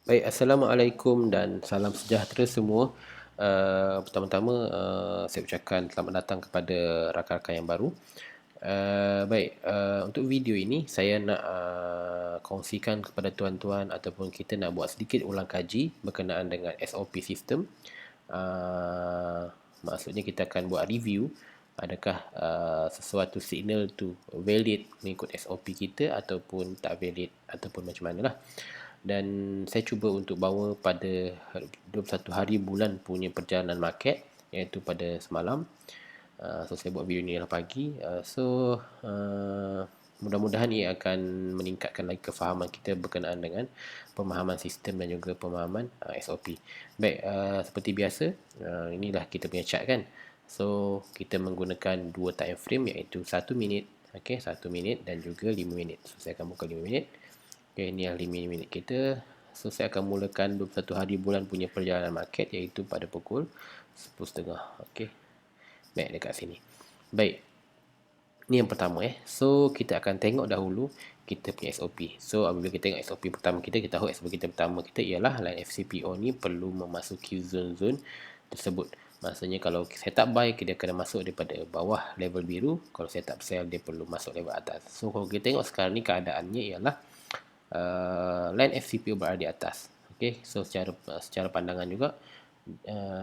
Baik, Assalamualaikum dan salam sejahtera semua. Pertama-tama, saya ucapkan selamat datang kepada rakan-rakan yang baru. Baik, untuk video ini saya nak kongsikan kepada tuan-tuan ataupun kita nak buat sedikit ulang kaji berkenaan dengan SOP sistem. Maksudnya kita akan buat review adakah sesuatu signal tu valid mengikut SOP kita ataupun tak valid ataupun macam mana lah. Dan saya cuba untuk bawa pada 21 hari bulan punya perjalanan market, iaitu pada semalam. So saya buat video ni dalam pagi. Mudah-mudahan ia akan meningkatkan lagi kefahaman kita berkenaan dengan pemahaman sistem dan juga pemahaman SOP. Baik, seperti biasa, inilah kita punya chart kan. So kita menggunakan dua time frame, iaitu 1 minit, okey, 1 minit dan juga 5 minit. So saya akan buka 5 minit. Okay, ini yang 5 minit kita. So saya akan mulakan 21 hari bulan punya perjalanan market, iaitu pada pukul 10.30. Okey. Baik, dekat sini. Baik. Ni yang pertama So kita akan tengok dahulu kita punya SOP. So apabila kita tengok SOP pertama kita tahu SOP kita pertama kita ialah line FCPO ni perlu memasuki zone-zone tersebut. Maksudnya kalau setup buy, dia kena masuk daripada bawah level biru. Kalau setup sell, dia perlu masuk level atas. So kalau kita tengok sekarang ni keadaannya ialah line FCPO berada di atas. Okay, so secara pandangan juga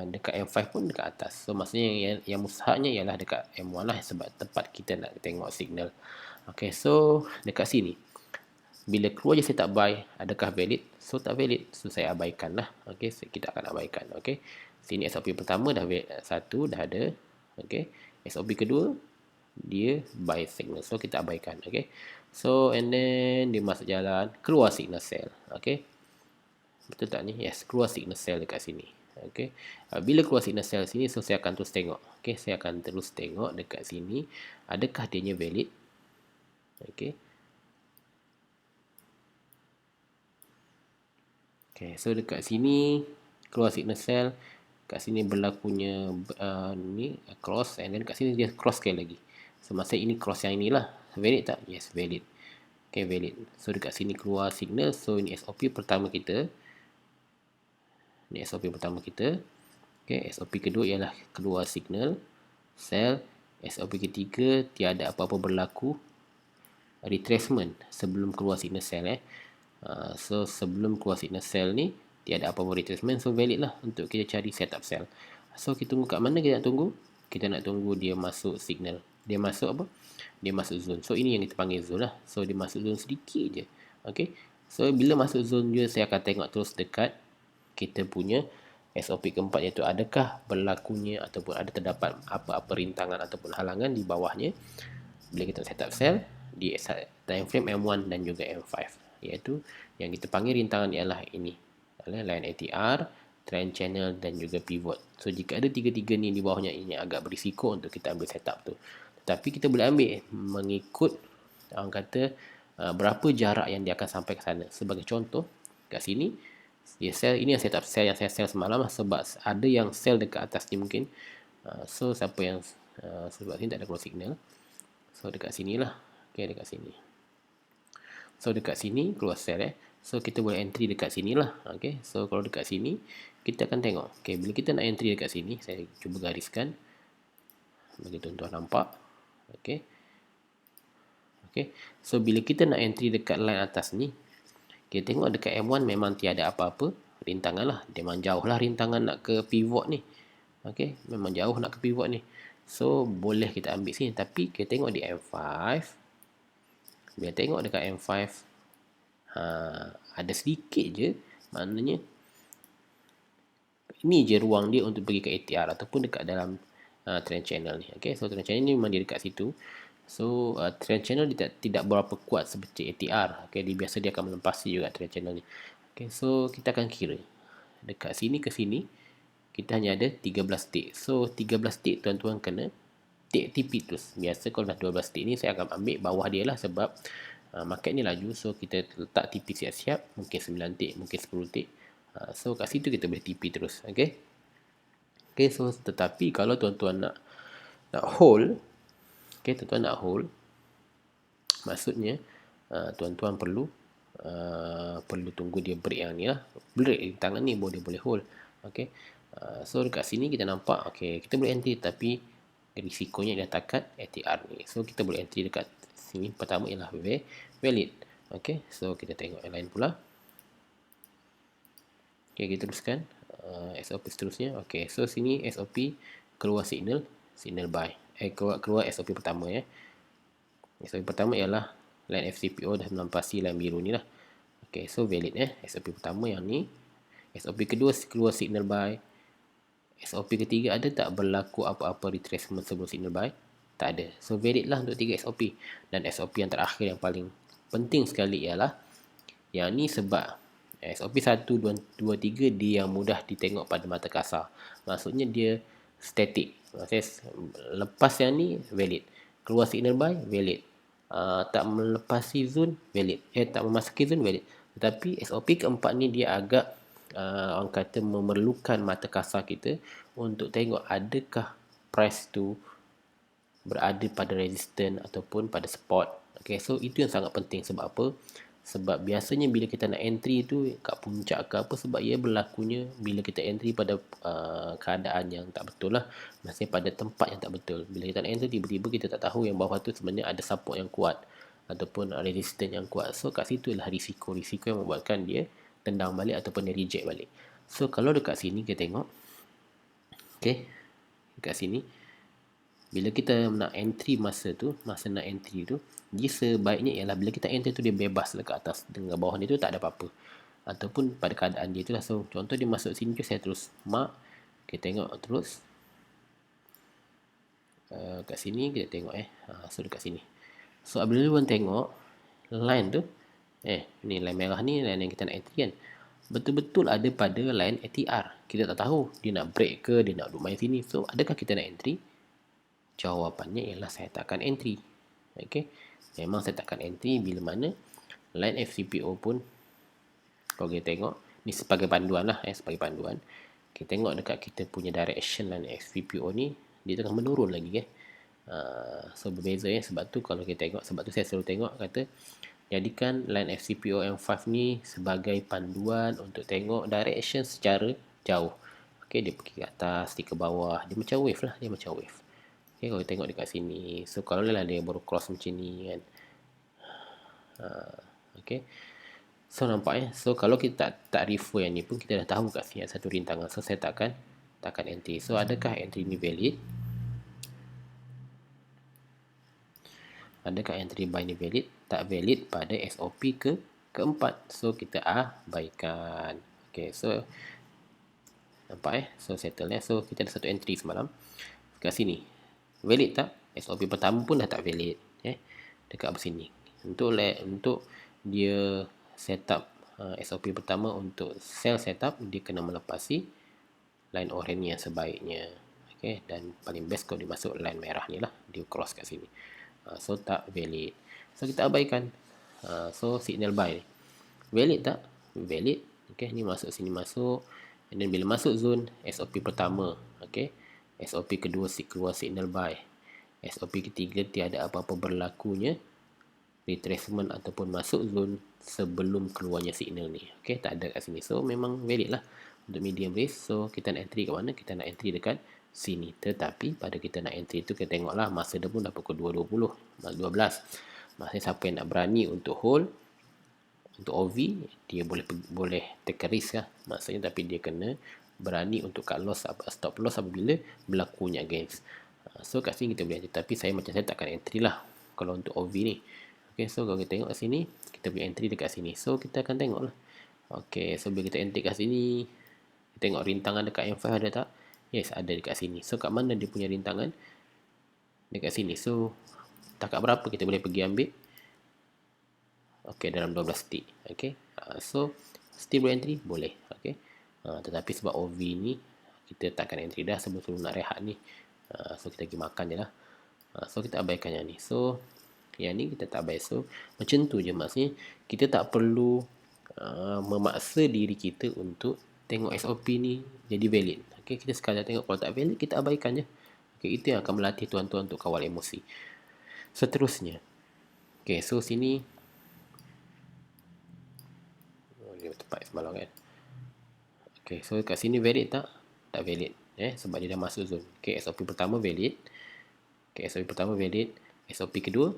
dekat M5 pun dekat atas. So maksudnya yang mustahaknya ialah dekat M1 lah, sebab tempat kita nak tengok signal. Okay, so dekat sini bila keluar je saya tak buy, adakah valid? So tak valid, so saya abaikan lah. Okay, so kita akan abaikan. Okay, sini SOP pertama dah satu dah ada. Okay, SOP kedua dia buy signal, so kita abaikan. Okay, so and then dia masuk jalan, keluar signal sell. Okay, betul tak ni? Yes, keluar signal sell dekat sini. Okay, bila keluar signal sell sini, so saya akan terus tengok. Okay, saya akan terus tengok dekat sini adakah dia valid. Okay, okay, so dekat sini keluar signal sell, kat sini berlakunya ni cross, and then kat sini dia cross sekali lagi. So maksudnya ini cross yang inilah. Valid tak? Yes, valid. Okay, valid. So dekat sini keluar signal. So ini SOP pertama kita. Ini SOP pertama kita. Okay, SOP kedua ialah keluar signal sell. SOP ketiga tiada apa-apa berlaku retracement sebelum keluar signal sell. So sebelum keluar signal sell ni tiada apa-apa retracement, so valid lah untuk kita cari setup sell. So kita tunggu kat mana kita nak tunggu? Kita nak tunggu dia masuk signal. Dia masuk apa? Dia masuk zone. So ini yang kita panggil zone lah. So dia masuk zone sedikit je. Okay, so bila masuk zone je, saya akan tengok terus dekat kita punya SOP keempat, iaitu adakah berlakunya ataupun ada terdapat apa-apa rintangan ataupun halangan di bawahnya bila kita setup sell di time frame M1 dan juga M5, iaitu yang kita panggil rintangan ialah ini, line ATR, trend channel dan juga pivot. So jika ada tiga-tiga ni di bawahnya, ini agak berisiko untuk kita ambil setup tu. Tetapi kita boleh ambil mengikut orang kata berapa jarak yang dia akan sampai ke sana. Sebagai contoh, kat sini dia sell, ini yang setup sell yang saya sell semalam lah, sebab ada yang sell dekat atas ni mungkin. So siapa yang sebab sini tak ada cross signal. So dekat sini lah. Okay, dekat sini. So dekat sini keluar sell So kita boleh entry dekat sini lah. Okay, so kalau dekat sini kita akan tengok. Okay, bila kita nak entry dekat sini, saya cuba gariskan bagi tuan-tuan nampak. Okay. Okay, so bila kita nak entry dekat line atas ni, kita tengok dekat M1 memang tiada apa-apa rintangan lah. Memang jauh lah rintangan nak ke pivot ni. Okay, memang jauh nak ke pivot ni. So boleh kita ambil sini. Tapi kita tengok di M5. Bila tengok dekat M5, ada sedikit je. Maknanya ini je ruang dia untuk pergi ke ATR ataupun dekat dalam trend channel ni. Okay, so trend channel ni memang dia dekat situ. So trend channel dia tidak berapa kuat seperti ATR. Okay, biasa dia akan melempasi juga trend channel ni. Okay, so kita akan kira dekat sini ke sini kita hanya ada 13 tick. So 13 tick tuan-tuan kena tick TP terus. Biasa kalau dah 12 tick ni saya akan ambil bawah dia lah, sebab market ni laju. So kita letak TP siap-siap. Mungkin 9 tick, mungkin 10 tick. So kat situ kita boleh TP terus. Okay, okay, so tetapi kalau tuan-tuan nak hold, okay, tuan-tuan nak hold, maksudnya tuan-tuan perlu perlu tunggu dia break yang ni lah, break tangan ni baru dia boleh hold. Okay, so dekat sini kita nampak, okay, kita boleh entry tapi risikonya dia takat ATR ni. So kita boleh entry dekat sini. Pertama ialah valid. Okay, so kita tengok yang lain pula. Okay, kita teruskan SOP seterusnya. Okay, so sini SOP keluar signal buy. Keluar SOP pertama ya. SOP pertama ialah line FCPO dah melampasi line biru ni lah. Okay, so valid SOP pertama yang ni. SOP kedua keluar signal buy. SOP ketiga ada tak berlaku apa-apa retracement sebelum signal buy? Tak ada. So valid lah untuk 3 SOP. Dan SOP yang terakhir yang paling penting sekali ialah yang ni, sebab SOP 1, 2, 3 dia yang mudah ditengok pada mata kasar. Maksudnya dia static. Maksudnya lepas yang ni valid. Keluar signal buy valid. Tak melepasi zone valid. Tak memasuki zone valid. Tetapi SOP keempat ni dia agak orang kata memerlukan mata kasar kita untuk tengok adakah price tu berada pada resistance ataupun pada support. Okay, so itu yang sangat penting. Sebab apa? Sebab biasanya bila kita nak entry tu kat puncak ke apa, sebab ia berlakunya bila kita entry pada keadaan yang tak betul lah. Maksudnya pada tempat yang tak betul. Bila kita nak entry, tiba-tiba kita tak tahu yang bawah tu sebenarnya ada support yang kuat ataupun resistance yang kuat. So kat situ lah risiko yang membuatkan dia tendang balik ataupun dia reject balik. So kalau dekat sini kita tengok, okay, dekat sini bila kita nak entry masa nak entry tu, dia sebaiknya ialah bila kita enter tu dia bebas lah kat atas, dengan bawah dia tu tak ada apa-apa, ataupun pada keadaan dia tu lah. So contoh dia masuk sini tu, saya terus mark, kita tengok terus kat sini kita tengok so dekat sini. So bila luan tengok line tu, ni line merah ni line yang kita nak entry kan, betul-betul ada pada line ATR. Kita tak tahu dia nak break ke, dia nak duduk main sini. So adakah kita nak entry? Jawapannya ialah saya takkan entry. Okay, memang saya takkan entry bila mana line FCPO pun, kalau kita tengok ni sebagai panduan lah, sebagai panduan, kita tengok dekat kita punya direction line FCPO ni dia tengah menurun lagi so berbeza sebab tu kalau kita tengok, sebab tu saya selalu tengok kata jadikan line FCPO M5 ni sebagai panduan untuk tengok direction secara jauh. Okay, dia pergi ke atas, dia ke bawah, dia macam wave lah, dia macam wave. Okay, kalau tengok dekat sini, so kalau lah dia baru cross macam ni kan, okay, so nampak so kalau kita tak refer yang ni pun kita dah tahu kat sini satu rintangan. So saya takkan entry. So adakah entry ni valid? Adakah entry buy ni valid? Tak valid pada SOP keempat. So kita abaikan. Okay, so nampak so settle so kita ada satu entry semalam kat sini. Valid tak? SOP pertama pun dah tak valid dekat sini. Untuk dia setup SOP pertama untuk sell setup, dia kena melepasi line oranye yang sebaiknya. Okay, dan paling best kalau dia masuk line merah ni lah, dia cross kat sini. So tak valid. So kita abaikan. So signal buy ni valid tak? Valid. Okay, ni masuk sini masuk. And then bila masuk zone SOP pertama, okay, SOP kedua keluar signal buy. SOP ketiga tiada apa-apa berlakunya retracement ataupun masuk zone sebelum keluarnya signal ni. Okay, tak ada kat sini. So memang valid lah untuk medium risk. So kita nak entry kat mana? Kita nak entry dekat sini. Tetapi pada kita nak entry tu, kita tengoklah masa dia pun dah pukul 2.20, 12. Maksudnya siapa yang nak berani untuk hold untuk OV, dia boleh take a risk lah maksudnya, tapi dia kena berani untuk cut loss, stop loss apabila berlakunya against. So kat sini kita boleh entry, tapi saya takkan entry lah kalau untuk OV ni. Okay, so kalau kita tengok kat sini, kita boleh entry dekat sini. So kita akan tengok lah. Okay, so bila kita entry kat sini, kita tengok rintangan dekat M5 ada tak? Yes, ada dekat sini. So kat mana dia punya rintangan? Dekat sini. So takat berapa kita boleh pergi ambil? Okay, dalam 12 tick. Okay, so still boleh entry? Boleh. Okay, tetapi sebab OV ni kita takkan entry dah sebelum nak rehat ni. So kita pergi makan je lah. So kita abaikan yang ni. So yang ni kita tak baik. So macam tu je, maksudnya kita tak perlu memaksa diri kita untuk tengok SOP ni jadi valid. Okay, kita sekadar tengok, kalau tak valid kita abaikan je. Okay, itu yang akan melatih tuan-tuan untuk kawal emosi. Seterusnya, okay, so sini dapat semalam kan. Okay, so kat sini valid tak? Tak valid. Sebab dia dah masuk zone. Okay, SOP pertama valid. Okay, SOP pertama valid. SOP kedua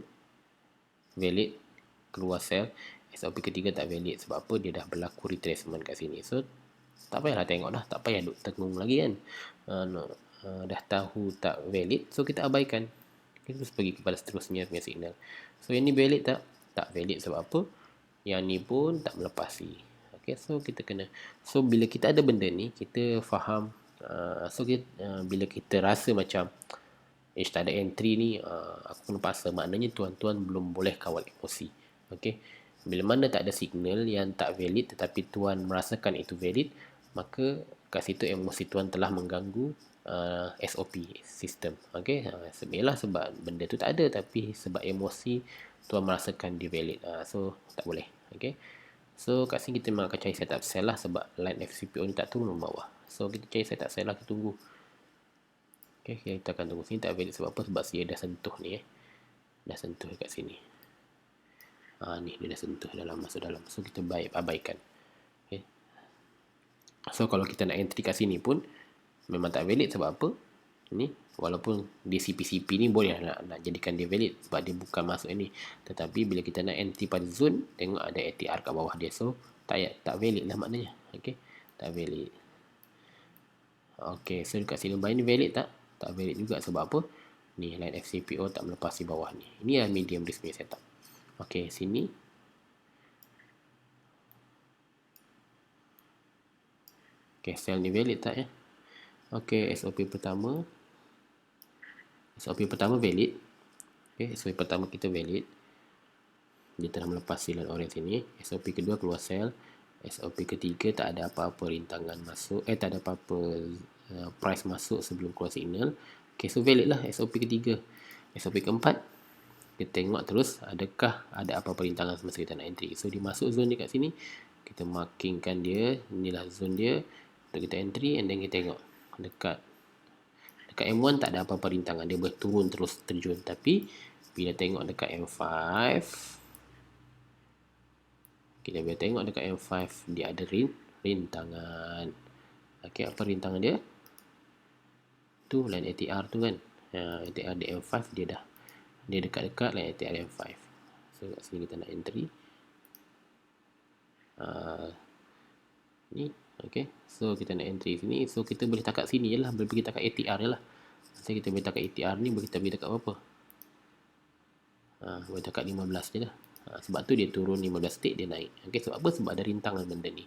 valid, keluar sel. SOP ketiga tak valid. Sebab apa? Dia dah berlaku retracement kat sini. So, tak payahlah tengok dah. Tak payah duk tengung lagi kan. Dah tahu tak valid. So, kita abaikan. Kita terus pergi kepada seterusnya punya signal. So, yang ni valid tak? Tak valid sebab apa? Yang ni pun tak melepasi. Okay, so kita kena. So, bila kita ada benda ni, kita faham. Bila kita rasa macam tak ada entry ni, aku kena paksa. Maknanya tuan-tuan belum boleh kawal emosi. Okay. Bila mana tak ada signal yang tak valid tetapi tuan merasakan itu valid, maka kat situ emosi tuan telah mengganggu SOP sistem. Okay. Sebenarnya sebab benda tu tak ada tapi sebab emosi tuan merasakan dia valid. So tak boleh. Okay. So kat sini kita memang akan cari setup cell lah sebab line FCPO ni tak turun ke bawah. So kita cari setup cell lah, kita tunggu. Okay, kita akan tunggu sini tak valid sebab apa? Sebab dia dah sentuh ni dah sentuh kat sini. Ni dia dah sentuh dalam, masuk dalam. So kita abaikan. Okay. So kalau kita nak entry kat sini pun memang tak valid sebab apa? Ni walaupun di CP-CP ni boleh nak jadikan dia valid sebab dia bukan masuk ini. Tetapi bila kita nak entry pada zone, tengok ada ATR kat bawah dia. So tak valid lah maknanya. Okay. Tak valid. Okay, so dekat sini ni valid tak? Tak valid juga sebab apa? Ni line FCPO tak melepasi bawah ni. Ini adalah medium risk punya setup. Okay, sini. Okay, sel ni valid tak ya? Okay, SOP pertama valid. Okay, SOP pertama kita valid. Dia telah melepasi line orange sini. SOP kedua keluar sel. SOP ketiga tak ada apa-apa rintangan masuk. Tak ada apa-apa price masuk sebelum keluar signal. Okay, so valid lah SOP ketiga. SOP keempat, kita tengok terus adakah ada apa-apa rintangan semasa kita nak entry. So dia masuk zone dekat sini, kita markingkan dia, inilah zone dia untuk kita entry, and then kita tengok dekat M1 tak ada apa-apa rintangan, dia boleh turun terus terjun. Tapi bila tengok dekat M5, kita boleh tengok dekat M5 dia ada rintangan. Okay, apa rintangan dia? Tu line ATR tu kan. ATR di M5 dia dekat-dekat line ATR M5. So kat sini kita nak entry. Ni, okay. So kita nak entry sini. So kita boleh takat sini je lah. Boleh pergi takat ATR je lah. So kita boleh takat ATR ni, kita boleh takat berapa? Boleh takat 15 je lah. Sebab tu dia turun 15 tick, dia naik. Okay, sebab apa? Sebab ada rintangan benda ni.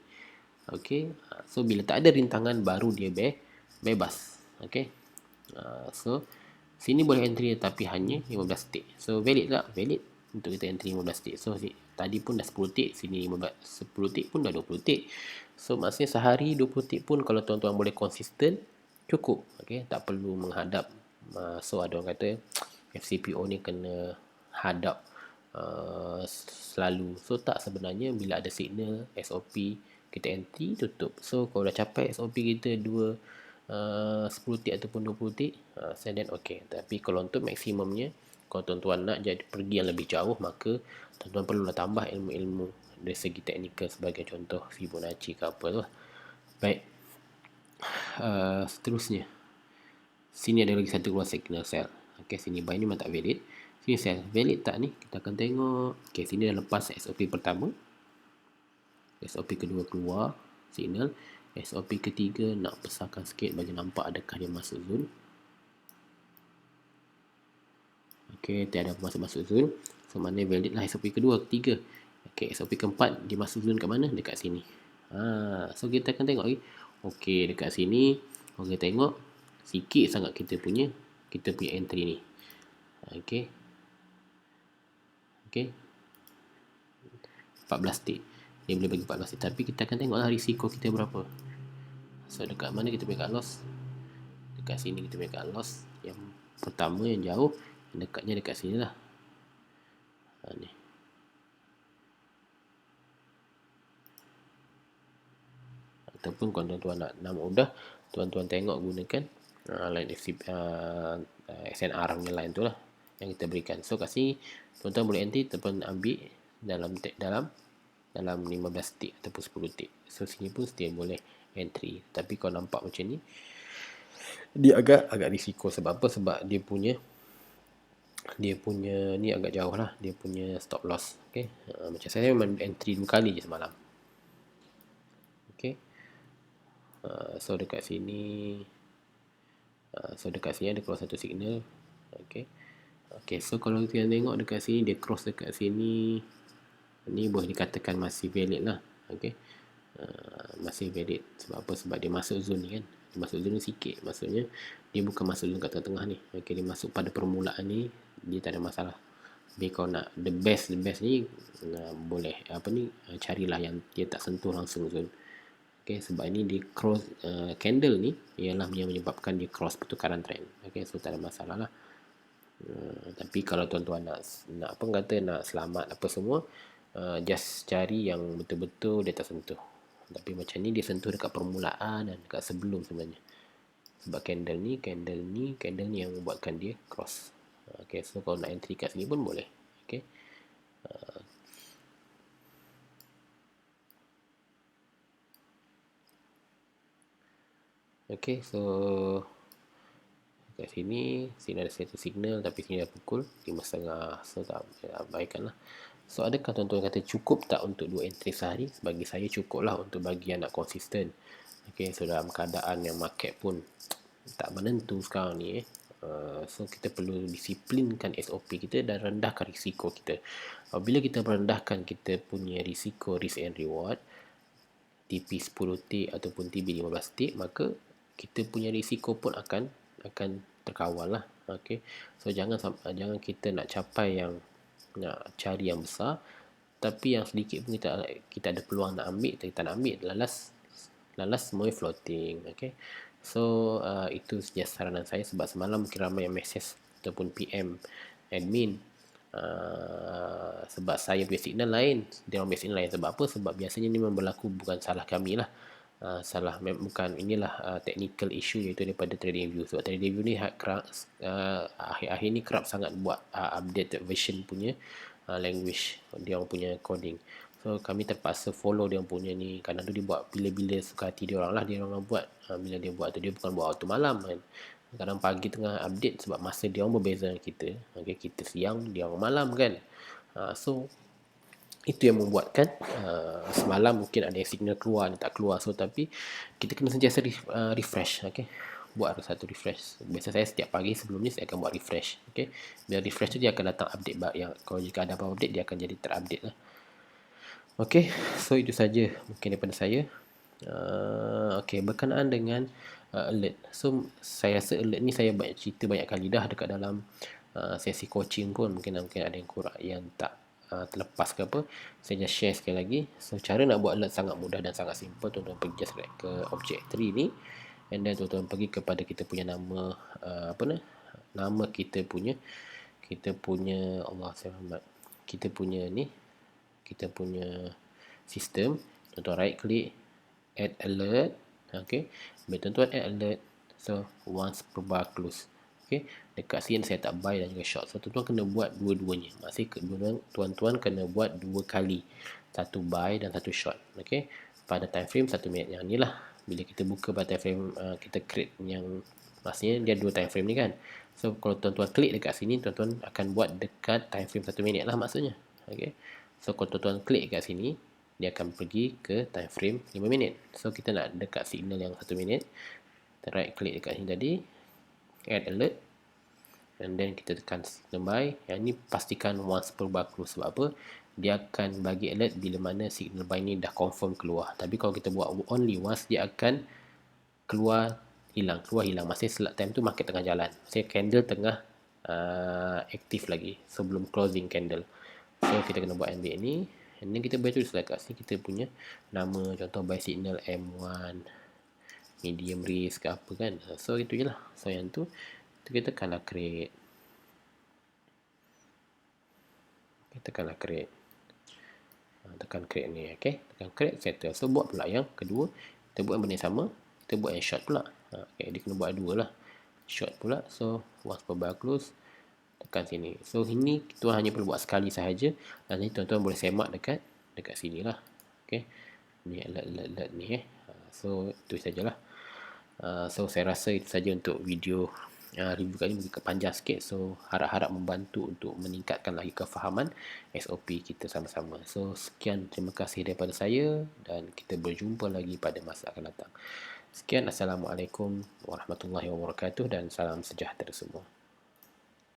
Okay. So bila tak ada rintangan, baru dia bebas. Okay. So sini boleh entry tapi hanya 15 tick. So valid tak? Valid untuk kita entry 15 tick. So tadi pun dah 10 tick, sini 10 tick pun dah 20 tick. So maksudnya sehari 20 tick pun kalau tuan-tuan boleh konsisten, cukup. Okay, tak perlu menghadap. So ada orang kata FCPO ni kena hadap selalu. So tak, sebenarnya bila ada signal SOP kita entry, tutup. So kalau dah capai SOP kita 10 tick ataupun 20 tick, then okay. Tapi kalau untuk maksimumnya, kalau tuan-tuan nak jadi pergi yang lebih jauh, maka tuan-tuan perlulah tambah ilmu-ilmu dari segi teknikal, sebagai contoh Fibonacci ke apa tu. Baik. Seterusnya, sini ada lagi satu keluar signal cell. Okay, sini buy ni memang tak valid. Sini cell valid tak ni? Kita akan tengok. Okay, sini dah lepas SOP pertama. SOP kedua keluar signal. SOP ketiga nak besarkan sikit bagi nampak adakah dia masuk zone. Okay, tiada masuk zone. So mana valid lah SOP kedua, ketiga. Okay, SOP keempat dia masuk zone kat mana? Dekat sini. So kita akan tengok lagi. Okay, dekat sini. Okay, tengok sikit sangat kita punya entry ni. Okay. Okay. 14 tick. Dia boleh bagi 14 tick. Tapi kita akan tengoklah risiko kita berapa. So dekat mana kita boleh cut loss? Dekat sini kita boleh cut loss. Yang pertama yang jauh, yang dekatnya dekat sini lah. Ni. Ataupun kalau tuan-tuan nak mudah, tuan-tuan tengok gunakan line SNR punya line tu lah yang kita berikan. So kat sini tuan-tuan boleh entry ataupun ambil dalam dalam 15 tick ataupun 10 tick. So sini pun still boleh entry, tapi kalau nampak macam ni dia agak risiko. Sebab apa? Sebab dia punya ni agak jauh lah, dia punya stop loss. Okay, macam saya memang entry 2 kali je semalam. Okay, so dekat sini ada keluar satu signal. Okay, so kalau kita tengok dekat sini, dia cross dekat sini, ni boleh dikatakan masih valid lah. Okay, masih valid. Sebab apa? Sebab dia masuk zone ni kan. Dia masuk zone ni sikit, maksudnya dia bukan masuk zone kat tengah-tengah ni. Okay, dia masuk pada permulaan ni, dia tak ada masalah. Tapi kalau nak the best ni, boleh carilah yang dia tak sentuh langsung zone. Okay, sebab ini dia cross candle ni ialah yang menyebabkan dia cross pertukaran trend. Okay, so tak ada masalah lah. Tapi kalau tuan-tuan nak selamat apa semua, just cari yang betul-betul dia tak sentuh. Tapi macam ni dia sentuh dekat permulaan dan dekat sebelum sebenarnya. Sebab candle ni yang membuatkan dia cross. Okay, so kalau nak entry kat sini pun boleh. Okay, okay, so kat sini ada satu signal, tapi sini dah pukul 5.30, so tak abaikan lah. So adakah tuan-tuan kata cukup tak untuk 2 entry sehari? Bagi saya cukup lah untuk bagi yang nak konsisten. Okay, so dalam keadaan yang market pun tak menentu sekarang ni, so kita perlu disiplinkan SOP kita dan rendahkan risiko kita. Bila kita merendahkan kita punya risiko, risk and reward, TP 10 tick ataupun TB 15 tick, maka kita punya risiko pun akan terkawal lah. Okay, so jangan kita nak capai yang, nak cari yang besar, tapi yang sedikit pun kita ada peluang nak ambil, kita nak ambil, lalas semua floating. Okay, so itu saja saranan saya. Sebab semalam mungkin ramai yang message ataupun PM admin, sebab saya punya signal lain, dia orang punya signal lain. Sebab apa? Sebab biasanya ni memang berlaku, bukan salah kami lah. Bukan, inilah technical issue, iaitu daripada TradingView. Sebab TradingView ni akhir-akhir ni kerap sangat buat updated version punya language, dia orang punya coding. So kami terpaksa follow dia orang punya ni. Kadang tu dia buat bila-bila suka hati dia orang lah, dia orang buat. Bila dia buat tu, dia bukan buat waktu malam kan. Kadang pagi tengah update, sebab masa dia orang berbeza dengan kita. Okay, kita siang, dia orang malam kan. So itu yang membuatkan semalam mungkin ada yang signal keluar, tak keluar. So tapi kita kena sentiasa refresh. Okay, buat satu refresh. Biasa saya setiap pagi sebelum ni saya akan buat refresh. Okay, bila refresh tu dia akan datang update yang, kalau jika ada apa update, dia akan jadi terupdate lah. Okay, so itu saja mungkin daripada saya. Okay, berkenaan dengan alert. So saya rasa alert ni saya cerita banyak kali dah dekat dalam sesi coaching pun. Mungkin ada yang kurang, yang tak terlepas ke apa, saya just share sekali lagi. So cara nak buat alert sangat mudah dan sangat simple. Tuan-tuan pergi just ke object tree ni, and then tuan-tuan pergi kepada kita punya nama, nama kita punya Allah Muhammad, kita punya sistem. Tuan-tuan right click, add alert. Okay, bila tuan-tuan add alert, so once per bar close. Okay, dekat sini saya tak buy dan juga short. So tuan-tuan kena buat dua-duanya. Maksudnya tuan-tuan kena buat 2 kali, satu buy dan satu short. Okay, pada time frame 1 minit. Yang ni lah, bila kita buka pada time frame, kita create yang, maksudnya dia 2 time frame ni kan. So kalau tuan-tuan klik dekat sini, tuan-tuan akan buat dekat time frame 1 minit lah maksudnya. Okay, so kalau tuan-tuan klik dekat sini, dia akan pergi ke time frame 5 minit. So kita nak dekat signal yang 1 minit, kita right click dekat sini tadi, add alert, and then kita tekan signal buy. Yang ni pastikan once per bar close. Sebab apa? Dia akan bagi alert bila mana signal buy ni dah confirm keluar. Tapi kalau kita buat only once, dia akan keluar hilang. Maksudnya select time tu market tengah jalan, maksudnya candle tengah aktif lagi sebelum closing candle. So kita kena buat ambil ni, and then kita boleh tulis kat sini kita punya nama, contoh buy signal M1 medium risk ke apa kan. So itu je lah. So yang tu kita tekanlah create, tekan create ni. Okay, tekan create, settle. So buat pula yang kedua, kita buat benda sama, kita buat yang short pula. Okay, dia kena buat dua lah, short pula. So once per bar close, tekan sini. So ini tuan hanya perlu buat sekali sahaja, dan ni tuan-tuan boleh semak dekat dekat sini lah. Okay, ni alert ni so itu sajalah. So saya rasa itu saja untuk video review kali ini, agak panjang sikit, so harap-harap membantu untuk meningkatkan lagi kefahaman SOP kita sama-sama. So sekian, terima kasih daripada saya dan kita berjumpa lagi pada masa akan datang. Sekian, Assalamualaikum warahmatullahi wabarakatuh dan salam sejahtera semua.